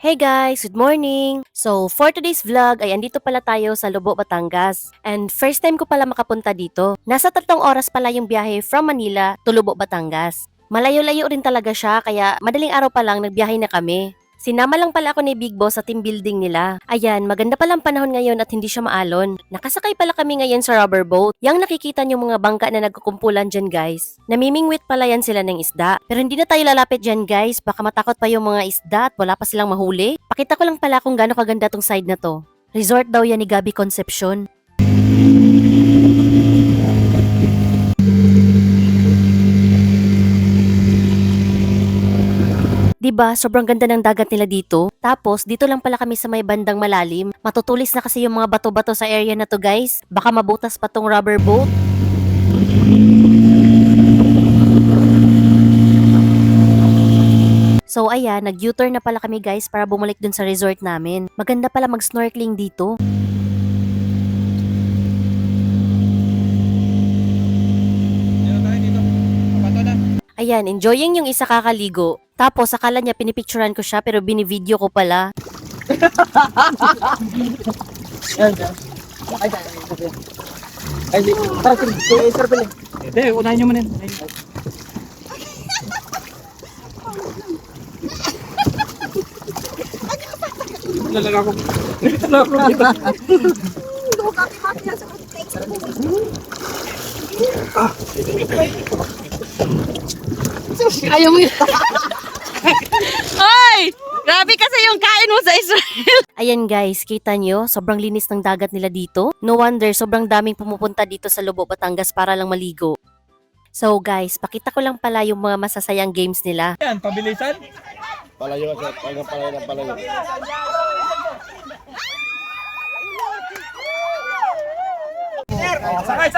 Hey guys, good morning! So, for today's vlog ay andito pala tayo sa Lobo, Batangas. And first time ko pala makapunta dito. Nasa 3 oras pala yung biyahe from Manila to Lobo, Batangas. Malayo-layo rin talaga siya kaya madaling araw pa lang nagbiyahe na kami. Sinama lang pala ako ni Big Boss sa team building nila. Ayan, maganda palang panahon ngayon at hindi siya maalon. Nakasakay pala kami ngayon sa rubber boat. Yang nakikita niyo mga bangka na nagkukumpulan dyan guys. Namimingwit pala yan sila ng isda. Pero hindi na tayo lalapit dyan guys. Baka matakot pa yung mga isda at wala pa silang mahuli. Pakita ko lang pala kung gaano kaganda tong side na to. Resort daw yan ni Gabi Concepcion. 'Di ba? Sobrang ganda ng dagat nila dito. Tapos, dito lang pala kami sa may bandang malalim. Matutulis na kasi yung mga bato-bato sa area na to, guys. Baka mabutas pa tong rubber boat. So, ayan, nag-U-turn na pala kami, guys, para bumalik dun sa resort namin. Maganda pala mag-snorkeling dito. Ayan, enjoying yung isa kakaligo. Tapos, akala niya pinipicturan ko siya pero binivideo ko pala. Sir pala. Hindi, unahin nyo muna yun. Lalaga ko. Lalaga ayaw mo yun. Hoy! Grabe kasi yung kain mo sa Israel. Ayan guys, kita nyo, sobrang linis ng dagat nila dito. No wonder, sobrang daming pumupunta dito sa Lobo, Batangas para lang maligo. So guys, pakita ko lang pala yung mga masasayang games nila. Yan, pabilisan. Palayo kasi, palayo ng palayo. Sakay!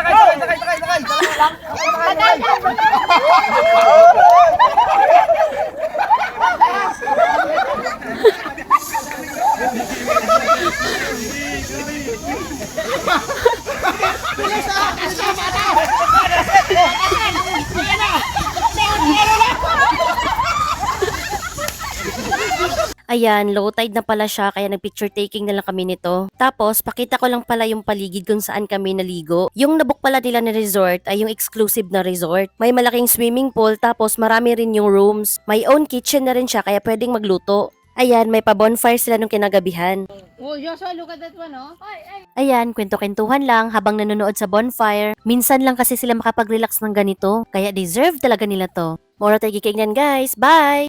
Ayan, low tide na pala siya kaya nag-picture taking na lang kami nito. Tapos, pakita ko lang pala yung paligid kung saan kami naligo. Yung nabook pala nila na resort ay yung exclusive na resort. May malaking swimming pool tapos marami rin yung rooms. May own kitchen na rin siya kaya pwedeng magluto. Ayan, may pa-bonfire sila nung kinagabihan. Oh, Joshua, look at that one, oh. Ayan, kwento-kwentuhan lang habang nanonood sa bonfire. Minsan lang kasi sila makapag-relax ng ganito, kaya deserve talaga nila to. Mora tayo gikingnan guys, bye!